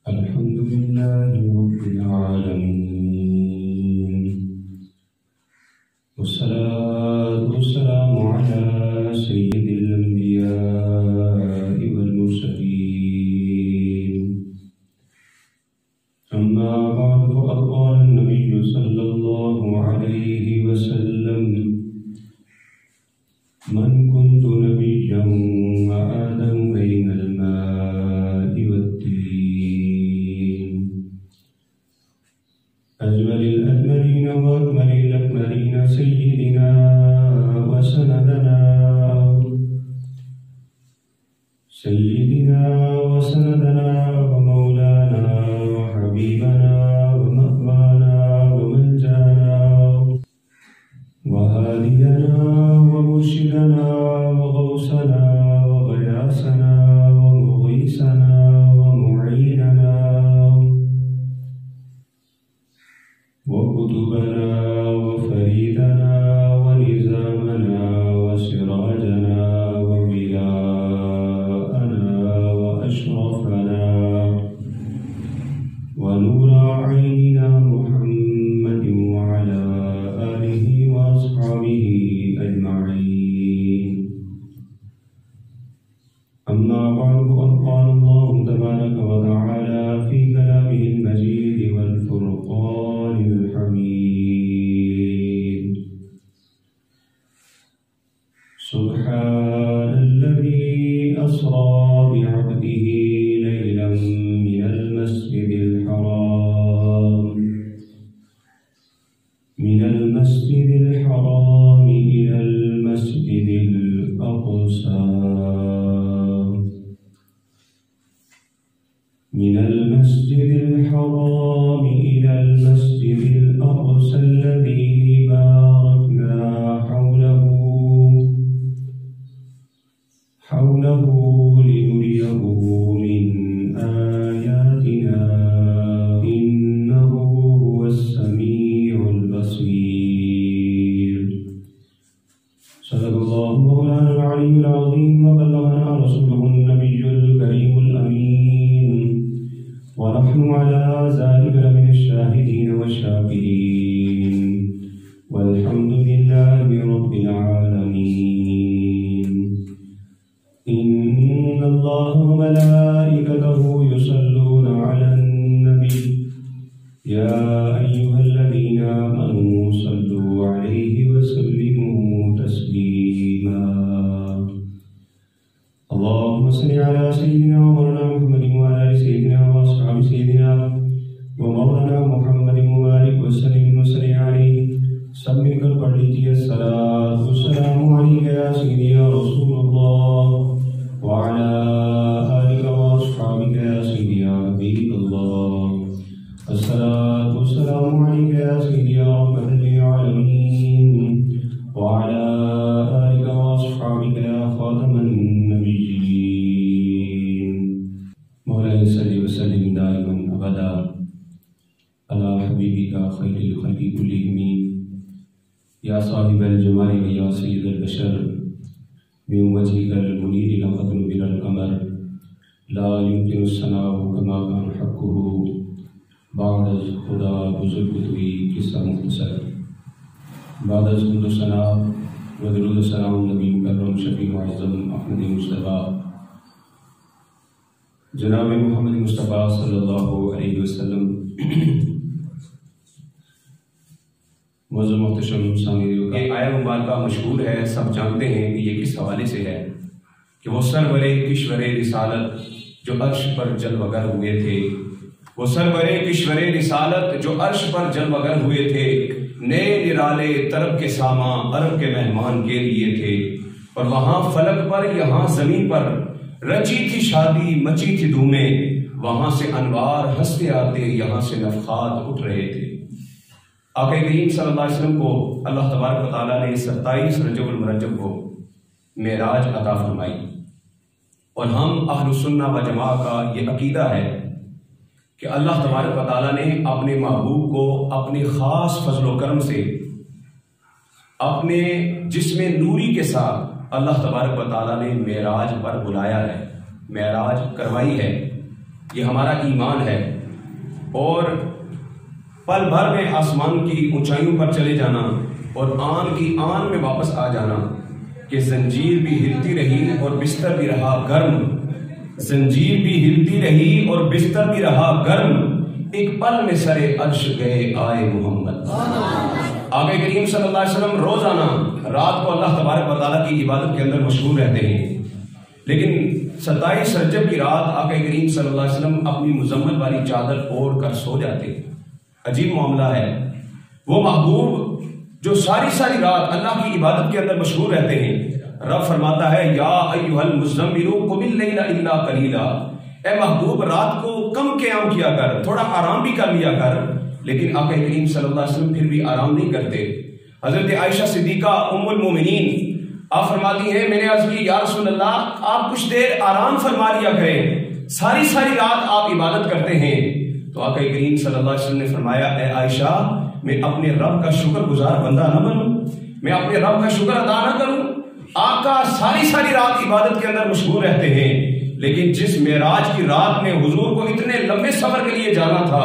الحمد لله رب العالمين، والصلاة والسلام على سيد الأنبياء والمرسلين. أما بعد، فقد قال النبي صلى الله عليه وسلم: من كنت نبيا وآدم بين الماء والطين. أجمل الأجملين وأكمل الأكملين سيدنا وسندنا ومولانا وحبيبنا ومأوانا وملجانا وهادينا ومرشدنا وغوثنا وغياثنا ومغيثنا ومعيننا وقطبنا وفريدنا ونزامنا وسراجنا وضياءنا وأشرفنا ونور عيننا محمد وعلى آله وأصحابه أجمعين. أما بعد، فقد قال الله تبارك وتعالى في كلامه المجيد والفرقان الحميد: سبحان الذي أسرى بعبده ليلا من المسجد الحرام إلى المسجد الأقصى، من المسجد الحرام إلى المسجد الأقصى الذي باركنا حوله لنريه من آياتنا إنه هو السميع البصير. صدق الله مولانا العلي العظيم، وبلغنا رسوله النبي الكريم الأمين، ونحن على ذلك لمن الشاهدين والشاكرين، والحمد لله رب العالمين. إن الله وملائكته يصلون على النبي، يا أيها الذين آمنوا صلوا عليه وسلموا تسليما. اللهم صل على سيدنا ومولانا محمد وعلى آل سيدنا وأصحاب سيدنا ومولانا محمد مبارک وسلم وسلم علیہ. سب مل کر پڑھ لیجیے: الصلاۃ والسلام علیک یا سیدی یا رسول اللہ وعلی آلک واصحابک یا سیدی یا حبیب اللہ. الصلاۃ والسلام علیک یا سیدی یا رحمۃ للعالمین وعلی آلک واصحابک یا خاتم النبیین. مولانا صلی وسلم دائما ابدا علی حبیبک خیر الخلق کلہم یا صاحب الجمال و یا سید البشر من وجهك المنیر لقد نبر القمر لا يمكن الثناء كما كان حقه بعد از خدا بزرگ توی قصہ مختصر. بعد از حمد و ثنا و درود و سلام نبی مکرم شفیع معظم احمد مصطفیٰ جناب محمد مصطفیٰ صلی اللہ علیہ وسلم. معزز محتشم سامعین، یہ آیہ مبارکہ مشہور ہے، سب جانتے ہیں کہ یہ کس حوالے سے ہے کہ وہ سرور کشور رسالت جو عرش پر جلوگر ہوئے تھے، وہ سرور کشور رسالت جو عرش پر جلوگر ہوئے تھے، نئے نرالے طرب کے ساما عرب کے مہمان کے لیے تھے، اور وہاں فلک پر یہاں زمین پر رچی تھی شادی مچی تھی دھومیں، وہاں سے انوار ہنستے آتے یہاں سے نفخات اٹھ رہے تھے. آقا کریم صلی اللہ علیہ وسلم کو اللہ تبارک و تعالیٰ نے 27 رجب المرجب کو معراج عطا فرمائی، اور ہم اہل السنہ و جماعت کا یہ عقیدہ ہے کہ اللہ تبارک و تعالیٰ نے اپنے محبوب کو اپنے خاص فضل و کرم سے اپنے جسم نوری کے ساتھ اللہ تبارک و تعالیٰ نے معراج پر بلایا ہے، معراج کروائی ہے. یہ ہمارا ایمان ہے، اور پل بھر میں آسمان کی اونچائیوں پر چلے جانا اور آن کی آن میں واپس آ جانا کہ زنجیر بھی ہلتی رہی اور بستر بھی رہا گرم، زنجیر بھی ہلتی رہی اور بستر بھی رہا گرم، ایک پل میں سرے عرش گئے آئے محمد۔ آقا کریم صلی اللہ علیہ وسلم روزانہ رات کو اللہ تبارک و تعالیٰ کی عبادت کے اندر مشغول رہتے ہیں، لیکن 27 رجب کی رات آقا کریم صلی اللہ علیہ وسلم اپنی مزمل والی چادر اوڑھ کر سو جاتے۔ عجیب معاملہ ہے، وہ محبوب جو ساری رات اللہ کی عبادت کے اندر مشغول رہتے ہیں، رب فرماتا ہے یا ایھا المزمل قم اللیل الا قلیلا، اے محبوب رات کو کم قیام کیا کر، تھوڑا آرام بھی کر لیا کر، لیکن آقا کریم صلی اللہ علیہ وسلم پھر بھی آرام نہیں کرتے۔ حضرت عائشہ صدیقہ ام المومنین آپ فرماتی ہیں میں نے عرض کی یا رسول اللہ آپ کچھ دیر آرام فرما لیا کریں، ساری رات آپ عبادت کرتے ہیں۔ تو آقا کریم صلی اللہ علیہ وسلم نے فرمایا اے عائشہ میں اپنے رب کا شکر گزار بندہ نہ بنوں، میں اپنے رب کا شکر ادا نہ کروں؟ آقا ساری رات عبادت کے اندر مشغول رہتے ہیں، لیکن جس معراج کی رات میں حضور کو اتنے لمبے سفر کے لیے جانا تھا،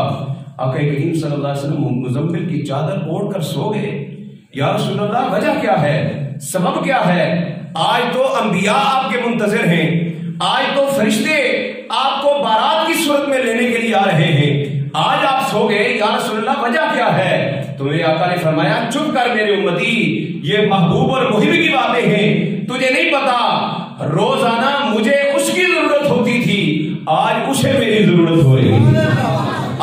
آقا کریم صلی اللہ علیہ وسلم مزمل کی چادر اوڑھ کر سو گئے۔ یا رسول اللہ وجہ کیا ہے، سبب کیا ہے؟ آج تو انبیاء آپ کے منتظر ہیں، آج تو فرشتے آپ کو بارات کی صورت میں لینے کے لیے آ رہے ہیں، آج آپ سو گئے، یا رسول اللہ وجہ کیا ہے؟ تو میرے آقا نے فرمایا چپ کر میرے امتی، یہ محبوب اور محب کی باتیں ہیں، تجھے نہیں پتا روزانہ مجھے اس کی ضرورت ہوتی تھی، آج اسے میری ضرورت ہو رہی ہے،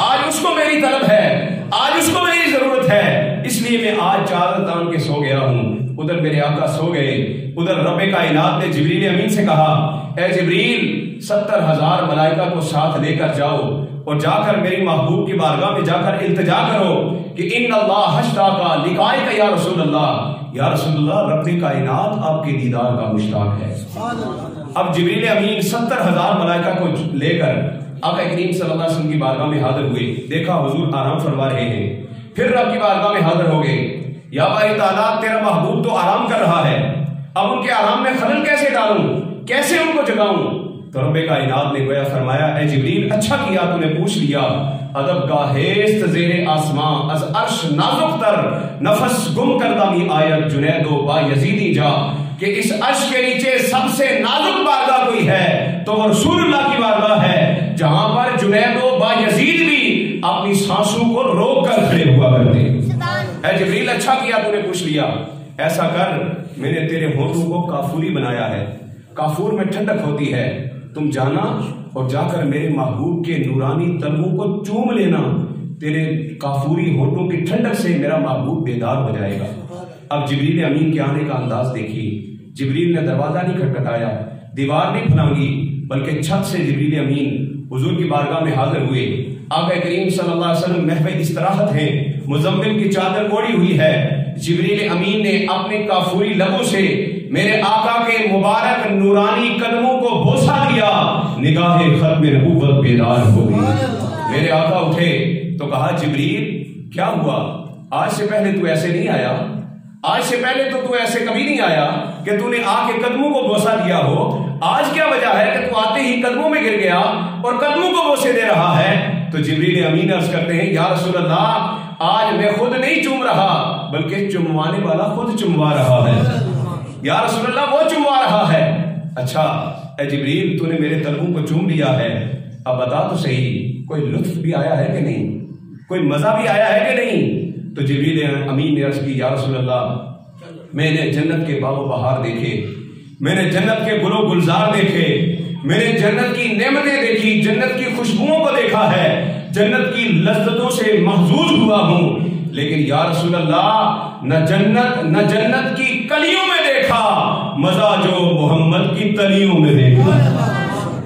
آج اس کو میری طلب ہے، آج اس کو میری ضرورت ہے، اس لیے میں آج چادر تان کے سو گیا ہوں۔ ادھر میرے آقا سو گئے، ادھر رب کائنات نے جبریل امین سے کہا اے جبریل 70,000 ملائکہ کو ساتھ لے کر جاؤ اور جا کر میری محبوب کی بارگاہ میں جا کر التجا کرو کہ ان اللہ اشتاق لقائک یا رسول اللہ، یا رسول اللہ رب کائنات آپ کے دیدار کا مشتاق ہے۔ اب جبریل امین 70,000 ملائکہ کو لے کر آقا کریم صلی اللہ علیہ وسلم کی بارگاہ میں حاضر ہوئے، دیکھا حضور آرام فرما رہے ہیں، پھر رب کی بارگاہ میں حاضر ہو گئے، یا باری تعالیٰ تیرا محبوب تو آرام کر رہا ہے، اب ان کے آرام میں خلل کیسے ڈالوں، کیسے ان کو جگاؤں؟ تو رب کائنات نے گویا فرمایا اے جبریل اچھا کیا تو نے پوچھ لیا، ادب گاہست زیر آسمان از عرش نازک تر نفس گم کردہ می آیت جنید و با یزیدی جا، کہ اس عرش کے نیچے سب سے نازک بارگاہ کوئی ہے تو وہ رسول اللہ کی بارگاہ ہے، جہاں پر جنید و با یزید بھی اپنی سانسوں کو روک کر کھڑے ہوا کرتے۔ اے جبریل اچھا کیا تو نے پوچھ لیا، ایسا کر میں نے تیرے ہونٹوں کو کافوری بنایا ہے، کافور میں ٹھنڈک ہوتی ہے، تم جانا اور جا کر میرے محبوب کے نورانی تلووں کو چوم لینا، تیرے کافوری ہونٹوں کی ٹھنڈک سے میرا محبوب بیدار ہو جائے گا۔ اب جبریل امین کے آنے کا انداز دیکھیے، جبریل نے دروازہ نہیں کھٹکھٹایا، دیوار نہیں پھلانگی، بلکہ چھت سے جبریل امین حضور کی بارگاہ میں حاضر ہوئے۔ آقا کریم صلی اللہ علیہ وسلم محو استراحت ہیں، مزمل کی چادر اوڑھی ہوئی ہے، جبریل امین نے اپنے کافوری لبوں سے میرے آقا کے مبارک نورانی قدموں کو بوسہ دیا، نگاہ ختم نبوت بیدار ہو گئی۔ میرے آقا اٹھے تو کہا جبریل کیا ہوا، آج سے پہلے تو ایسے نہیں آیا، آج سے پہلے تو ایسے کبھی نہیں آیا کہ تو نے آ کے قدموں کو بوسہ دیا ہو، آج کیا وجہ ہے کہ تو آتے ہی قدموں میں گر گیا اور قدموں کو بوسے دے رہا ہے؟ تو جبریل امین عرض کرتے ہیں یا رسول اللہ آج میں خود نہیں چوم رہا بلکہ چموانے والا خود چموا رہا ہے، یا رسول اللہ وہ چموا رہا ہے۔ اچھا اے جبریل تو نے میرے تلووں کو چوم لیا ہے، اب بتا تو صحیح کوئی لطف بھی آیا ہے کہ نہیں، کوئی مزہ بھی آیا ہے کہ نہیں؟ تو جبریل امین نے عرض کی یا رسول اللہ میں نے جنت کے باغ و بہار دیکھے، میں نے جنت کے گل و گلزار دیکھے، میں نے جنت کی نعمتیں دیکھی، جنت کی خوشبوؤں کو دیکھا ہے، جنت کی لذتوں سے محظوظ ہوا ہوں، لیکن یا رسول اللہ نہ جنت کی کلیوں میں دیکھا مزہ جو محمد کی تلیوں میں دیکھا۔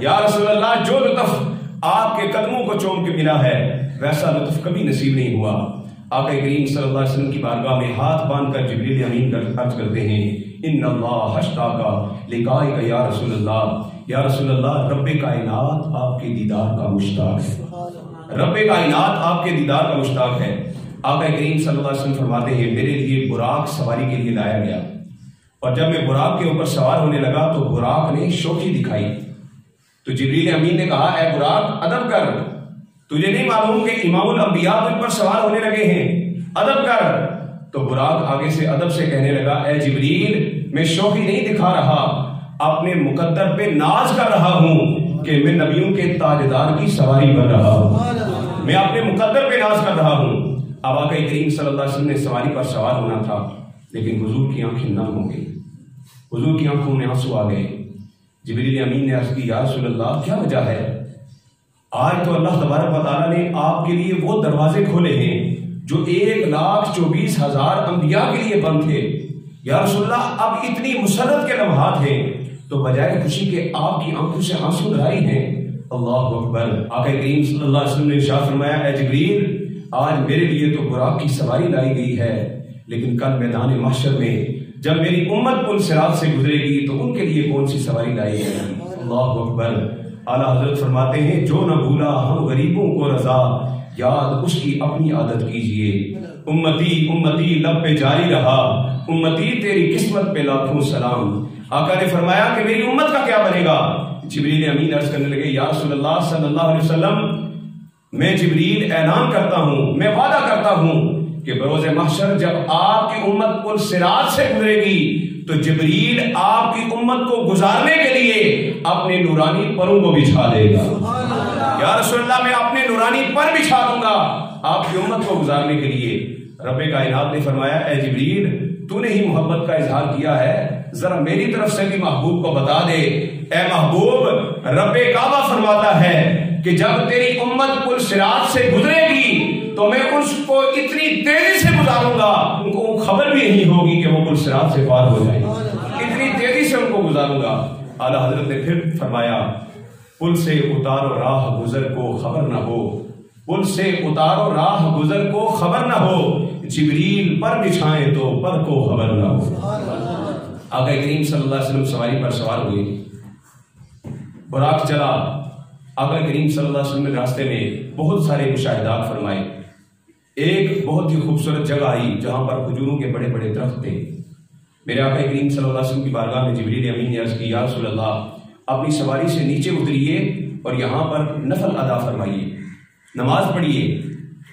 یا رسول اللہ جو لطف آپ کے قدموں کو چوم کے ملا ہے ویسا لطف کبھی نصیب نہیں ہوا۔ آقا کریم صلی اللہ علیہ وسلم کی بارگاہ میں ہاتھ باندھ کر جبریل امین عرض کرتے ہیں ان اللہ اشتاق لقائک یا رسول اللہ، یا رسول اللہ رب کائنات آپ کے دیدار کا مشتاق ہے، رب کائنات آپ کے دیدار کا مشتاق ہے۔ آقا کریم صلی اللہ علیہ وسلم فرماتے ہیں میرے لیے براق سواری کے لیے لایا گیا، اور جب میں براق کے اوپر سوار ہونے لگا تو براق نے شوخی دکھائی، تو جبریل امین نے کہا اے براق ادب کر، تجھے نہیں معلوم کہ امام الانبیاء تجھ پر سوار ہونے لگے ہیں، ادب کر۔ تو براق آگے سے ادب سے کہنے لگا اے جبریل میں شوخی نہیں دکھا رہا، اپنے مقدر پہ ناز کر رہا ہوں کہ میں نبیوں کے تاجدار کی سواری بن رہا ہوں، میں اپنے مقدر پہ ناز کر رہا ہوں۔ اب آقا کریم صلی اللہ علیہ وسلم نے سواری پر سوار ہونا تھا، لیکن حضور کی آنکھیں نم ہو گئی، حضور کی آنکھوں میں آنسو آ گئے۔ جبریل امین نے عرض کی یا رسول اللہ کیا وجہ ہے؟ آج تو اللہ تبارک و تعالیٰ نے آپ کے لیے وہ دروازے کھولے ہیں جو 1,24,000 انبیاء کے لیے بند تھے۔ یا رسول اللہ اب اتنی مسرت کے لمحات ہیں تو بجائے خوشی کے آپ کی آنکھوں سے آنسو رہی ہیں۔ اللہ اکبر۔ آقا کریم صلی اللہ علیہ وسلم نے ارشاد فرمایا اے جبریل آج میرے لیے تو براق کی سواری لائی گئی ہے، لیکن کل میدان محشر میں جب میری امت پل صراط سے گزرے گی تو ان کے لیے کون سی سواری لائی جائے گی؟ اللہ اکبر۔ اعلیٰ حضرت فرماتے ہیں جو نہ بھولا ہم غریبوں کو رضا، یاد اس کی اپنی عادت کیجئے۔ امتی امتی لب پہ جاری رہا، امتی تیری قسمت پہ لاکھوں سلام۔ آقا نے فرمایا کہ میری امت کا کیا بنے گا؟ جبریل امین عرض کرنے لگے یا رسول اللہ صلی اللہ علیہ وسلم میں جبریل اعلان کرتا ہوں، میں وعدہ کرتا ہوں کہ بروز محشر جب آپ کی امت پل صراط سے گزرے گی تو جبریل آپ کی امت کو گزارنے کے لیے اپنے نورانی پروں کو بچھا دے گا۔ یا رسول اللہ میں اپنے نورانی پر بچھا دوں گا آپ کی امت کو گزارنے کے لیے۔ رب کائنات نے فرمایا اے جبریل تو نے ہی محبت کا اظہار کیا ہے، ذرا میری طرف سے بھی محبوب کو بتا دے۔ اے محبوب رب کعبہ فرماتا ہے کہ جب تیری امت پل صراط سے گزرے گی تو میں اس کو اتنی تیزی سے گزاروں گا ان کو خبر بھی نہیں ہوگی کہ وہ پل صراط سے پار ہو جائیں، اتنی تیزی سے ان کو گزاروں گا۔ اعلیٰ حضرت نے پھر فرمایا پل سے اتارو راہ گزر کو خبر نہ ہو، پل سے اتارو راہ گزر کو خبر نہ ہو، جبریل پر بچھائیں تو پر کو خبر نہ ہو۔ آقا کریم صلی اللہ علیہ وسلم سواری پر سوار ہوئے، براق چلا۔ آقا کریم صلی اللہ علیہ وسلم نے راستے میں بہت سارے مشاہدات فرمائے۔ ایک بہت ہی خوبصورت جگہ آئی جہاں پر کھجوروں کے بڑے بڑے درخت تھے۔ میرے آقا کریم صلی اللہ علیہ وسلم کی بارگاہ میں جبریل امین نے عرض کی یا رسول اللہ اپنی سواری سے نیچے اتریے اور یہاں پر نفل ادا فرمائیے، نماز پڑھیے۔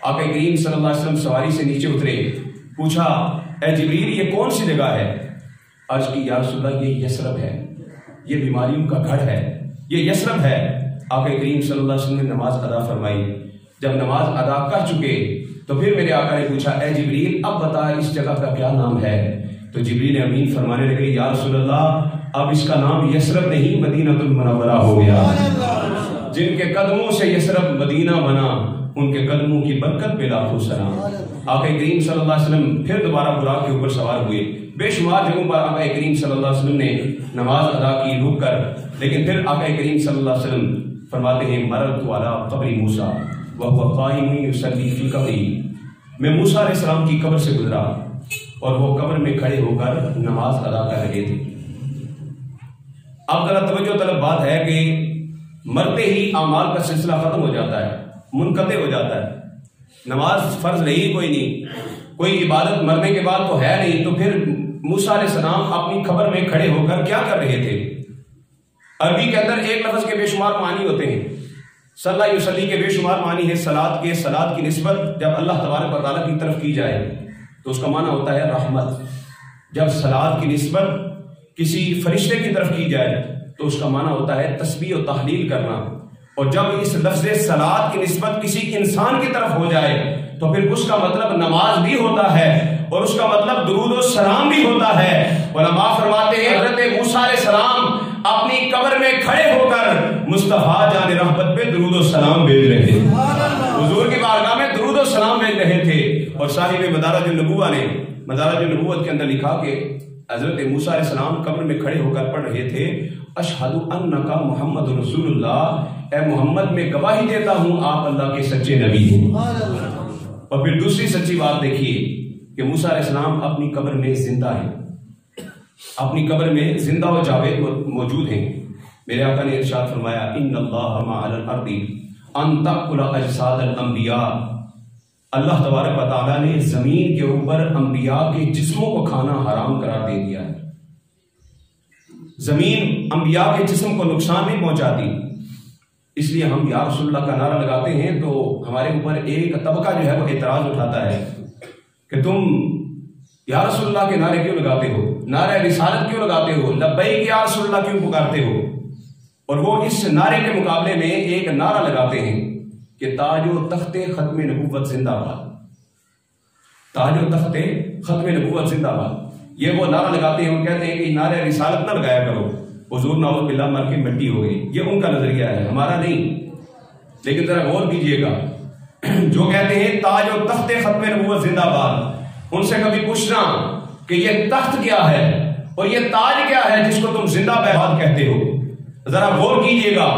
آقا کریم صلی اللہ علیہ وسلم سواری سے نیچے اترے، پوچھا اے جبریل یہ کون سی جگہ ہے؟ عرض کی یا رسول اللہ یہ یثرب ہے، یہ بیماریوں کا گھر ہے، یہ یثرب ہے۔ آقا کریم صلی اللہ علیہ وسلم نے نماز ادا فرمائی۔ جب نماز ادا کر چکے تو پھر میرے آقا نے پوچھا اے جبریل اب بتا اس جگہ کا کیا نام ہے؟ تو جبریل امین فرمانے لگے یا رسول اللہ اب اس کا نام یثرب نہیں مدینہ المنورہ ہو گیا۔ جن کے قدموں سے یثرب مدینہ بنا ان کے قدموں کی برکت پہ لاکھوں سلام۔ آقا کریم صلی اللہ علیہ وسلم پھر دوبارہ براق کے اوپر سوار ہوئے۔ بے شمار جگہوں پر آقا کریم صلی اللہ علیہ وسلم نے نماز ادا کی رک کر، لیکن پھر آقا کریم صلی اللہ علیہ وسلم فرماتے ہیں مررت علی قبر موسیٰ وہو قائم یصلی فی قبری، میں موسیٰ علیہ السلام کی قبر سے گزرا اور وہ قبر میں کھڑے ہو کر نماز ادا کر رہے تھے۔ اب ذرا توجہ طلب بات ہے کہ مرتے ہی اعمال کا سلسلہ ختم ہو جاتا ہے، منقطع ہو جاتا ہے، نماز فرض نہیں، کوئی نہیں، کوئی عبادت مرنے کے بعد تو ہے نہیں، تو پھر موسیٰ علیہ السلام اپنی قبر میں کھڑے ہو کر کیا کر رہے تھے؟ عربی کے اندر ایک لفظ کے بے شمار معنی ہوتے ہیں۔ صلی یصلی کے بے شمار معنی ہے صلاۃ کے، صلاۃ کی نسبت جب اللہ تبارک و تعالیٰ کی طرف کی جائے تو اس کا معنی ہوتا ہے رحمت۔ جب صلاۃ کی نسبت کسی فرشتے کی طرف کی جائے تو اس کا معنی ہوتا ہے تسبیح و تحلیل کرنا، اور جب اس لفظ صلاۃ کی نسبت کسی انسان کی طرف ہو جائے تو پھر اس کا مطلب نماز بھی ہوتا ہے اور اس کا مطلب درود و سلام بھی ہوتا ہے۔ علماء فرماتے ہیں حضرت موسیٰ علیہ السلام اپنی قبر میں کھڑے ہو کر مصطفیٰ جان رحمت پہ درود و سلام بھیج رہے تھے، حضور کی بارگاہ میں درود و سلام بھیج رہے تھے۔ اور صاحب مدارج النبوہ نے مدارج النبوت کے اندر لکھا کہ حضرت موسیٰ علیہ السلام قبر میں کھڑے ہو کر پڑھ رہے تھے اشہد انک محمد رسول اللہ، اے محمد میں گواہی دیتا ہوں آپ اللہ کے سچے نبی ہیں۔ اور پھر دوسری سچی بات دیکھیے کہ موسیٰ علیہ السلام اپنی قبر میں زندہ ہیں، اپنی قبر میں زندہ و جاوید موجود ہیں۔ میرے آقا نے ارشاد فرمایا ان اللہ ما علی الارض ان تأکل اجساد الانبیاء، اللہ تبارک و تعالیٰ نے زمین کے اوپر انبیاء کے جسموں کو کھانا حرام قرار دے دیا ہے۔ زمین انبیاء کے جسم کو نقصان نہیں پہنچاتی، اس لیے ہم یا رسول اللہ کا نعرہ لگاتے ہیں تو ہمارے اوپر ایک طبقہ جو ہے وہ اعتراض اٹھاتا ہے کہ تم یا رسول اللہ کے نعرے کیوں لگاتے ہو، نعرہ رسالت کیوں لگاتے ہو، لبیک یا رسول اللہ کیوں پکارتے ہو؟ اور وہ اس نعرے کے مقابلے میں ایک نعرہ لگاتے ہیں کہ تاج و تخت ختم نبوت زندہ باد، تاج و تخت ختم نبوت زندہ باد۔ یہ وہ نعرہ لگاتے ہیں اور کہتے ہیں کہ نعرہ رسالت نہ لگایا کرو، حضور نعوذ باللہ مر کے مٹی ہو گئی۔ یہ ان کا نظریہ ہے، ہمارا نہیں۔ لیکن ذرا غور کیجئے گا، جو کہتے ہیں تاج و تخت ختم نبوت زندہ باد، ان سے کبھی پوچھنا کہ یہ تخت کیا ہے اور یہ تاج کیا ہے جس کو تم زندہ باد کہتے ہو؟ ذرا غور کیجئے گا۔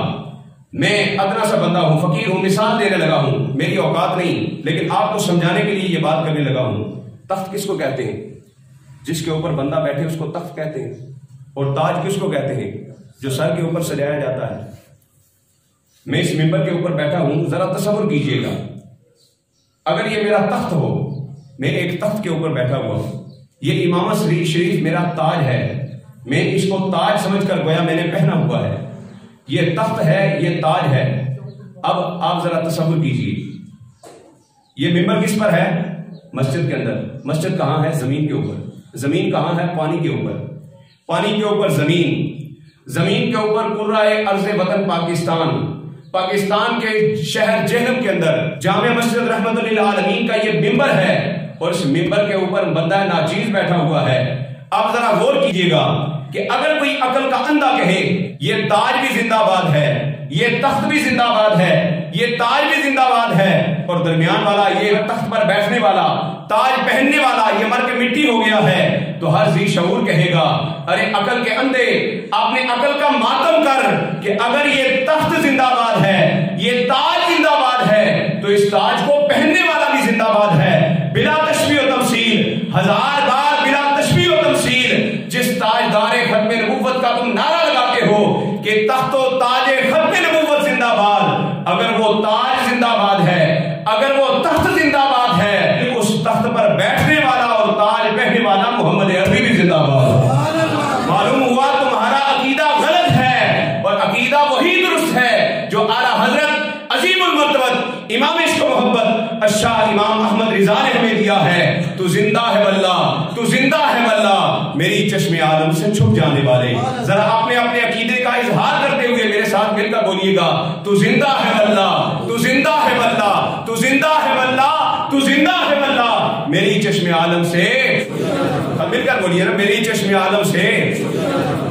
میں ادنا سا بندہ ہوں، فقیر ہوں، مثال دینے لگا ہوں، میری اوقات نہیں، لیکن آپ کو سمجھانے کے لیے یہ بات کرنے لگا ہوں۔ تخت کس کو کہتے ہیں؟ جس کے اوپر بندہ بیٹھے اس کو تخت کہتے ہیں۔ اور تاج کس کو کہتے ہیں؟ جو سر کے اوپر سجایا جاتا ہے۔ میں اس ممبر کے اوپر بیٹھا ہوں، ذرا تصور کیجئے گا، اگر یہ میرا تخت ہو، میں ایک تخت کے اوپر بیٹھا ہوا ہوں، یہ امامت شریف میرا تاج ہے، میں اس کو تاج سمجھ کر گویا میں نے پہنا ہوا ہے، یہ تخت ہے، یہ تاج ہے۔ اب آپ ذرا تصور کیجئے، یہ ممبر کس پر ہے؟ مسجد کے اندر۔ مسجد کہاں ہے؟ زمین کے اوپر۔ زمین کہاں ہے؟ پانی کے اوپر۔ پانی کے اوپر زمین، زمین کے اوپر کرۂ ارض وطن پاکستان، پاکستان کے شہر جہلم کے اندر جامع مسجد رحمت للعالمین کا یہ ممبر ہے، اور اس ممبر کے اوپر بندہ ناچیز بیٹھا ہوا ہے۔ اب ذرا غور کیجئے گا کہ اگر کوئی عقل کا اندھا کہے یہ تاج بھی زندہ باد ہے، یہ تخت بھی زندہ باد ہے، یہ تاج بھی زندہ باد ہے، اور درمیان والا یہ تخت پر بیٹھنے والا، تاج پہننے والا یہ مر کے مٹی ہو گیا ہے، تو ہر ذی شعور کہے گا ارے عقل کے اندھے، اپنے عقل کا ماتم کر کہ اگر یہ تخت زندہ باد ہے، یہ تاج زندہ باد ہے، تو اس تاج کو پہننے والا بھی زندہ باد ہے، بلا تشبیہ و تمثیل، ہزار بار بلا تشبیہ و تمثیل۔ جس تاجدار ختم نبوت کا تم نعرہ لگاتے ہو کہ تخت و تاج ختم نبوت زندہ باد، اگر وہ تاج زندہ باد ہے، اگر وہ تخت زندہ باد ہے، اس تخت پر بیٹھنے والا اور تاج پہننے والا محمد عربی بھی زندہ باد۔ معلوم ہوا تمہارا عقیدہ غلط ہے، اور عقیدہ وہی درست ہے جو اعلیٰ حضرت عظیم المرتبت امام عشق و محبت الشاہ امام احمد رضا نے ہمیں دیا ہے۔ تو زندہ ہے واللہ، تو زندہ ہے واللہ، میری چشم عالم سے چھپ جانے والے۔ ذرا اپنے اپنے عقیدے کا اظہار کرتے ہوئے میرے ساتھ مل کر بولیے گا، تو زندہ ہے واللہ، تو زندہ ہے واللہ، تو زندہ ہے واللہ، تو زندہ ہے واللہ، میری چشم عالم سے، مل کر بولیے نا، میری چشم عالم سے۔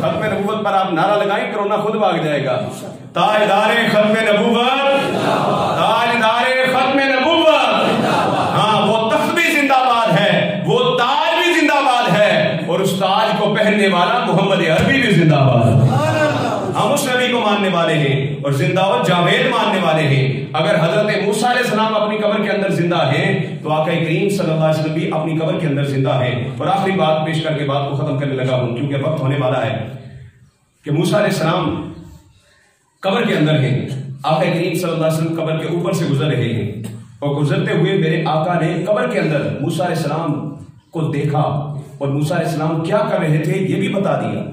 ختم نبوت پر آپ نعرہ لگائیں، کرونا خود بھاگ جائے گا۔ تاجدار ختم نبوت، تاجدار ختم نبوت، ہاں وہ تخت بھی زندہ باد ہے، وہ تاج بھی زندہ باد ہے، اور اس تاج کو پہننے والا محمد عربی بھی زندہ باد۔ ہم اس نبی کو ماننے والے ہیں اور زندہ و جاوید ماننے والے ہیں۔ اگر حضرت موسیٰ علیہ السلام اپنی قبر کے اندر زندہ ہیں تو آقا کریم صلی اللہ علیہ وسلم بھی اپنی قبر کے اندر زندہ ہیں۔ اور آخری بات پیش کر کے بات کو ختم کرنے لگا ہوں کیونکہ وقت ہونے والا ہے، کہ موسیٰ علیہ السلام قبر کے اندر ہیں، آقا کریم صلی اللہ علیہ وسلم قبر کے اوپر سے گزر رہے ہیں، اور گزرتے ہوئے میرے آقا نے قبر کے اندر موسیٰ علیہ السلام کو دیکھا، اور موسیٰ علیہ السلام کیا کر رہے تھے یہ بھی بتا دیا۔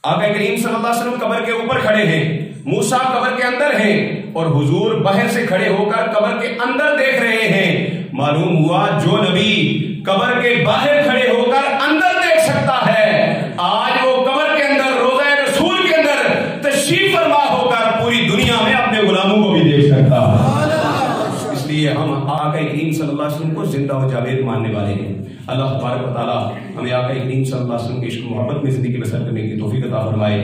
آقا کریم صلی اللہ علیہ وسلم قبر کے اوپر کھڑے ہیں، موسیٰ قبر کے اندر ہیں، اور حضور باہر سے کھڑے ہو کر قبر کے اندر دیکھ رہے ہیں۔ معلوم ہوا جو نبی قبر کے باہر کھڑے ہو کر اندر دیکھ سکتا ہے، آج وہ قبر کے اندر روضہ رسول کے اندر تشریف فرما ہو کر پوری دنیا میں اپنے غلاموں کو بھی دیکھ سکتا ہے۔ اس لیے ہم آقا کریم صلی اللہ علیہ وسلم کو زندہ و جاوید ماننے والے ہیں۔ اللہ تبارک و تعالی ہمیں آقا کریم صلی اللہ علیہ وسلم کی عشق و محبت میں زندگی بسر کرنے کی توفیق عطا فرمائے۔